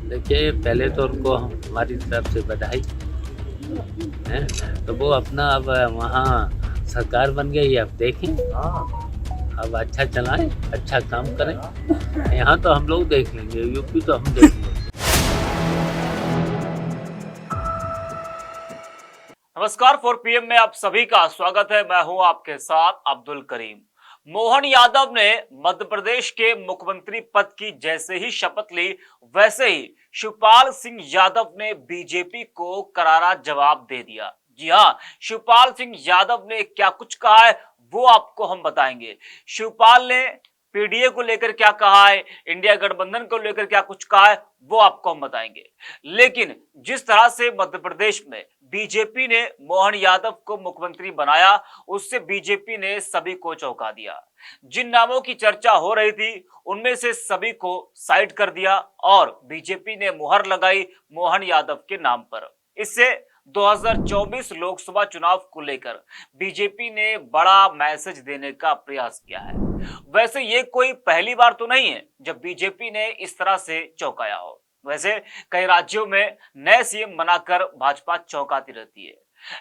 देखिए, पहले तो उनको हमारी तरफ से बधाई है। तो वो अपना अब वहाँ सरकार बन गई, अब देखें, अब अच्छा चलाएं, अच्छा काम करें। यहाँ तो हम लोग देख लेंगे, यूपी तो हम देख लेंगे। नमस्कार 4 PM में आप सभी का स्वागत है। मैं हूं आपके साथ अब्दुल करीम। मोहन यादव ने मध्य प्रदेश के मुख्यमंत्री पद की जैसे ही शपथ ली, वैसे ही शिवपाल सिंह यादव ने बीजेपी को करारा जवाब दे दिया। जी हां, शिवपाल सिंह यादव ने क्या कुछ कहा है वो आपको हम बताएंगे। शिवपाल ने पीडीए को लेकर क्या कहा है, इंडिया गठबंधन को लेकर क्या कुछ कहा है, वो आपको हम बताएंगे। लेकिन जिस तरह से मध्य प्रदेश में बीजेपी ने मोहन यादव को मुख्यमंत्री बनाया, उससे बीजेपी ने सभी को चौंका दिया। जिन नामों की चर्चा हो रही थी, उनमें से सभी को साइड कर दिया और बीजेपी ने मुहर लगाई मोहन यादव के नाम पर। इससे 2024 लोकसभा चुनाव को लेकर बीजेपी ने बड़ा मैसेज देने का प्रयास किया है। वैसे ये कोई पहली बार तो नहीं है जब बीजेपी ने इस तरह से चौंकाया हो। वैसे कई राज्यों में नए सीएम बनाकर भाजपा चौंकाती रहती है।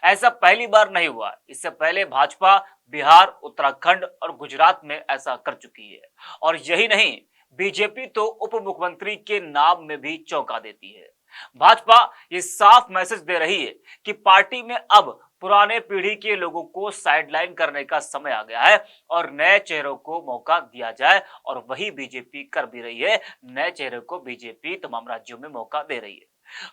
ऐसा पहली बार नहीं हुआ। इससे पहले भाजपा बिहार, उत्तराखंड और गुजरात में ऐसा कर चुकी है। और यही नहीं, बीजेपी तो उप मुख्यमंत्री के नाम में भी चौंका देती है। भाजपा ये साफ मैसेज दे रही है कि पार्टी में अब पुराने पीढ़ी के लोगों को साइडलाइन करने का समय आ गया है और नए चेहरों को मौका दिया जाए। और वही बीजेपी कर भी रही है। नए चेहरों को बीजेपी तमाम राज्यों में मौका दे रही है।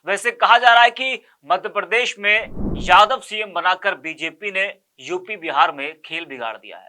वैसे कहा जा रहा है कि मध्य प्रदेश में यादव सीएम बनाकर बीजेपी ने यूपी, बिहार में खेल बिगाड़ दिया है।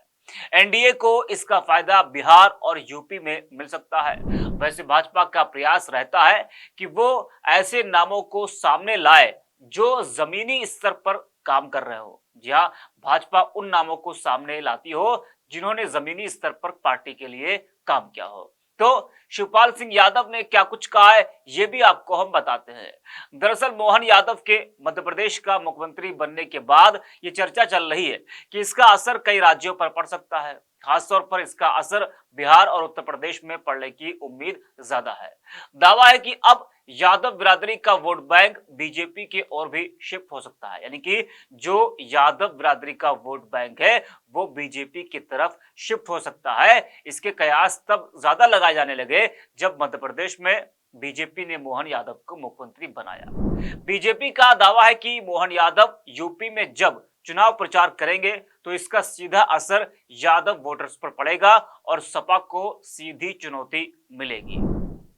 एनडीए को इसका फायदा बिहार और यूपी में मिल सकता है। वैसे भाजपा का प्रयास रहता है कि वो ऐसे नामों को सामने लाए जो जमीनी स्तर पर काम कर रहे हो। जी हाँ, भाजपा उन नामों को सामने लाती हो जिन्होंने जमीनी स्तर पर पार्टी के लिए काम किया हो। तो शिवपाल सिंह यादव ने क्या कुछ कहा है, ये भी आपको हम बताते हैं। दरअसल मोहन यादव के मध्य प्रदेश का मुख्यमंत्री बनने के बाद ये चर्चा चल रही है कि इसका असर कई राज्यों पर पड़ सकता है। खासतौर पर इसका असर बिहार और उत्तर प्रदेश में पड़ने की उम्मीद ज्यादा है। दावा है कि अब यादव बिरादरी का वोट बैंक बीजेपी की ओर भी शिफ्ट हो सकता है। यानी कि जो यादव बिरादरी का वोट बैंक है वो बीजेपी की तरफ शिफ्ट हो सकता है। इसके कयास तब ज्यादा लगाए जाने लगे जब मध्य प्रदेश में बीजेपी ने मोहन यादव को मुख्यमंत्री बनाया। बीजेपी का दावा है कि मोहन यादव यूपी में जब चुनाव प्रचार करेंगे तो इसका सीधा असर यादव वोटर्स पर पड़ेगा और सपा को सीधी चुनौती मिलेगी।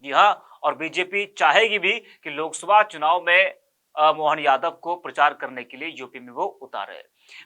जी हाँ, और बीजेपी चाहेगी भी कि लोकसभा चुनाव में मोहन यादव को प्रचार करने के लिए यूपी में वो उतारे।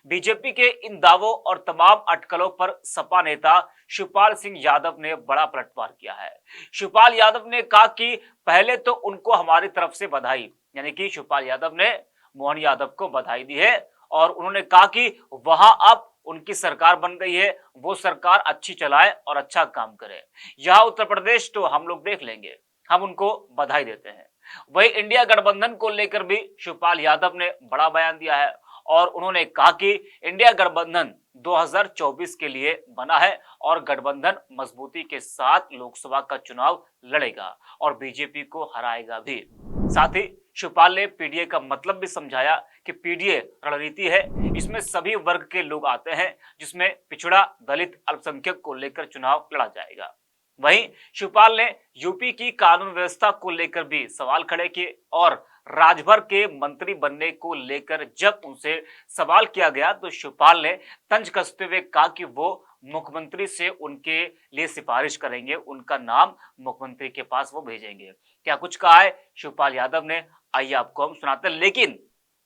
बीजेपी के इन दावों और तमाम अटकलों पर सपा नेता शिवपाल सिंह यादव ने बड़ा पलटवार किया है। शिवपाल यादव ने कहा कि पहले तो उनको हमारी तरफ से बधाई, यानी कि शिवपाल यादव ने मोहन यादव को बधाई दी है और उन्होंने कहा कि वहां अब उनकी सरकार बन गई है, वो सरकार अच्छी चलाए और अच्छा काम करे। यहाँ उत्तर प्रदेश तो हम लोग देख लेंगे, हम उनको बधाई देते हैं। वही इंडिया गठबंधन को लेकर भी शिवपाल यादव ने बड़ा बयान दिया है और उन्होंने कहा कि इंडिया गठबंधन 2024 के लिए बना है और गठबंधन मजबूती के साथ लोकसभा का चुनाव लड़ेगा और बीजेपी को हराएगा भी। साथ ही शिवपाल ने पीडीए का मतलब भी समझाया कि पीडीए रणनीति है, इसमें सभी वर्ग के लोग आते हैं, जिसमें पिछड़ा, दलित, अल्पसंख्यक को लेकर चुनाव लड़ा जाएगा। वहीं शिवपाल ने यूपी की कानून व्यवस्था को लेकर भी सवाल खड़े किए और राजभर के मंत्री बनने को लेकर जब उनसे सवाल किया गया तो शिवपाल ने तंज कसते हुए कहा कि वो मुख्यमंत्री से उनके लिए सिफारिश करेंगे, उनका नाम मुख्यमंत्री के पास वो भेजेंगे। क्या कुछ कहा है शिवपाल यादव ने, आइए आपको हम सुनाते हैं। लेकिन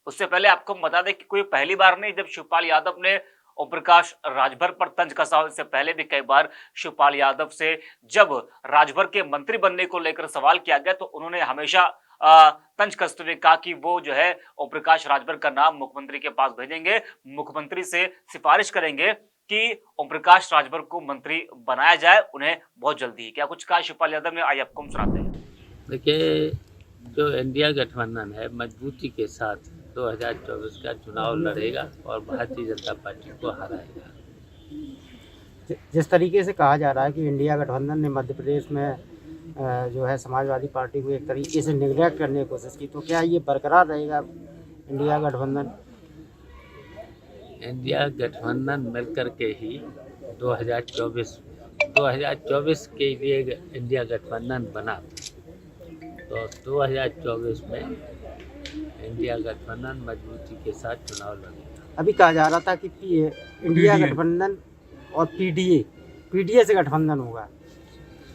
उससे पहले आपको हम बता दें कि कोई पहली बार नहीं जब शिवपाल यादव ने ओम प्रकाश राजभर पर तंज कसा हो। इससे पहले भी कई बार शिवपाल यादव से जब राजभर के मंत्री बनने को लेकर सवाल किया गया तो उन्होंने हमेशा तंज कसते हुए कहा कि वो जो है ओम प्रकाश राजभर का नाम मुख्यमंत्री के पास भेजेंगे, मुख्यमंत्री से सिफारिश करेंगे कि ओम प्रकाश राजभर को मंत्री बनाया जाए, उन्हें बहुत जल्दी। क्या कुछ कहा शिवपाल यादव ने, आइए आपको हम सुनाते हैं। देखिए, जो इंडिया गठबंधन है मजबूती के साथ 2024 का चुनाव लड़ेगा और भारतीय जनता पार्टी को हराएगा। जिस तरीके से कहा जा रहा है कि इंडिया गठबंधन ने मध्य प्रदेश में जो है समाजवादी पार्टी को एक तरीके से निगलेक्ट करने की कोशिश की, तो क्या ये बरकरार रहेगा इंडिया गठबंधन? इंडिया गठबंधन मिलकर के ही 2024 के लिए इंडिया गठबंधन बना। तो 2024 में इंडिया गठबंधन मजबूती के साथ चुनाव लड़ेगा। अभी कहा जा रहा था कि इंडिया गठबंधन और पीडीए से गठबंधन होगा,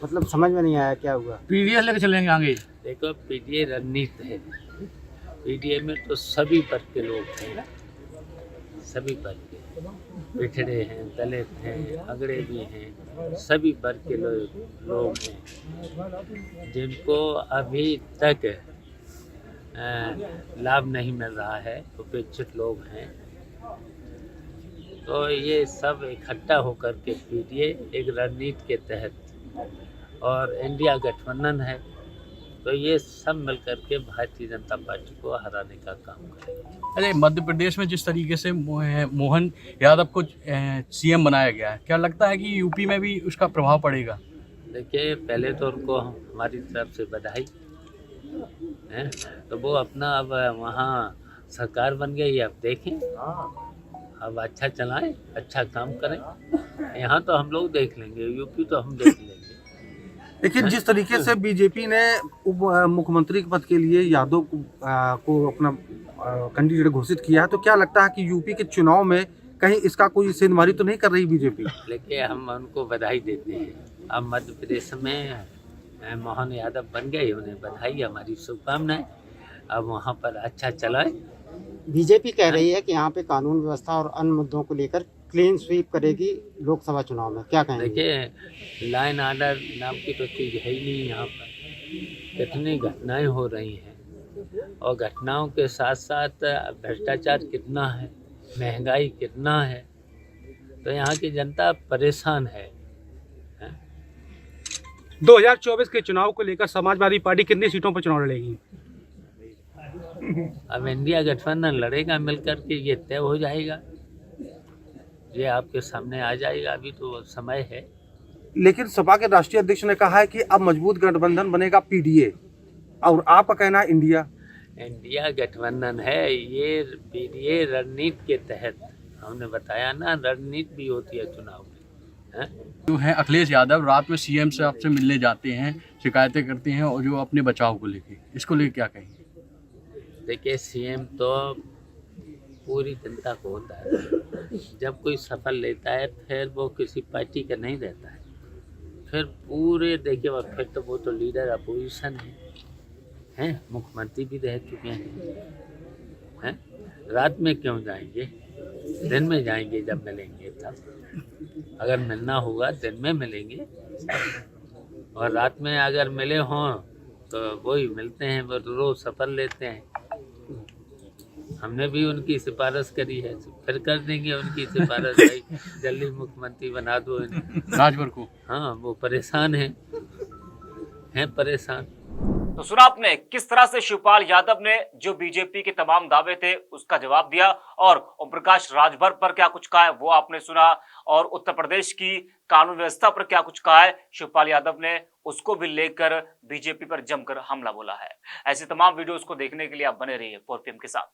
मतलब समझ में नहीं आया क्या हुआ। पीडीएस लेके चलेंगे आगे। देखो, पीडीए रणनीति है। पीडीए में तो सभी वर्ग के लोग हैं, सभी वर्ग के, पिछड़े हैं, दलित हैं, अगड़े भी हैं, सभी वर्ग के लोग हैं जिनको अभी तक लाभ नहीं मिल रहा है, उपेक्षित लोग हैं। तो ये सब इकट्ठा होकर के पीडीए एक रणनीति के तहत और इंडिया गठबंधन है, तो ये सब मिलकर के भारतीय जनता पार्टी को हराने का काम करेगा। अरे मध्य प्रदेश में जिस तरीके से मोहन यादव को सीएम बनाया गया है, क्या लगता है कि यूपी में भी उसका प्रभाव पड़ेगा? देखिए, पहले तो उनको हमारी तरफ से बधाई है, तो वो अपना अब वहाँ सरकार बन गई, अब देखें, अब अच्छा चलाएं, अच्छा काम करें। यहाँ तो हम लोग देख लेंगे, यूपी तो हम देख लेंगे। लेकिन जिस तरीके से बीजेपी ने उप मुख्यमंत्री के पद के लिए यादव को अपना कैंडिडेट घोषित किया है, तो क्या लगता है कि यूपी के चुनाव में कहीं इसका कोई सेंधमारी तो नहीं कर रही बीजेपी? लेकिन हम उनको बधाई देते हैं। अब मध्य प्रदेश में मोहन यादव बन गए, उन्हें बधाई, हमारी शुभकामनाएं। अब वहाँ पर अच्छा चलाए। बीजेपी कह रही है कि यहाँ पे कानून व्यवस्था और अन्य मुद्दों को लेकर क्लीन स्वीप करेगी लोकसभा चुनाव में, क्या कहेंगे? देखिए, लाइन आर्डर नाम की तो चीज़ है ही नहीं यहाँ पर। कितनी घटनाएं हो रही हैं, और घटनाओं के साथ साथ भ्रष्टाचार कितना है, महंगाई कितना है, तो यहाँ की जनता परेशान है। 2024 के चुनाव को लेकर समाजवादी पार्टी कितनी सीटों पर चुनाव लड़ेगी? अब इंडिया गठबंधन लड़ेगा मिलकर के, ये तय हो जाएगा, ये आपके सामने आ जाएगा, अभी तो समय है। लेकिन सपा के राष्ट्रीय अध्यक्ष ने कहा है कि अब मजबूत गठबंधन बनेगा पीडीए, और आपका कहना है इंडिया गठबंधन है। ये पीडीए रणनीति के तहत, हमने बताया ना, रणनीति भी होती है चुनाव में। जो है अखिलेश यादव रात में सीएम से आपसे मिलने जाते हैं, शिकायतें करते हैं, और जो अपने बचाव को लेके, इसको लेके क्या कहेंगे? देखिए, सीएम तो पूरी जनता को होता है। जब कोई सफल लेता है, फिर वो किसी पार्टी का नहीं रहता है, फिर पूरे, देखिए, फिर तो वो तो लीडर अपोजिशन हैं, मुख्यमंत्री भी रह चुके हैं। रात में क्यों जाएंगे, दिन में जाएंगे जब मिलेंगे तब। अगर मिलना होगा दिन में मिलेंगे, और रात में अगर मिले हों तो वही मिलते हैं, वो रोज सफर लेते हैं। हमने भी उनकी सिफारिश करी है, फिर कर देंगे उनकी सिफारिश, भाई जल्दी मुख्यमंत्री बना दो राजभर को। हाँ, वो परेशान हैं परेशान। तो सुना आपने किस तरह से शिवपाल यादव ने जो बीजेपी के तमाम दावे थे उसका जवाब दिया, और ओम प्रकाश राजभर पर क्या कुछ कहा है वो आपने सुना, और उत्तर प्रदेश की कानून व्यवस्था पर क्या कुछ कहा है शिवपाल यादव ने, उसको भी लेकर बीजेपी पर जमकर हमला बोला है। ऐसे तमाम वीडियोस को देखने के लिए आप बने रहिए 4PM के साथ।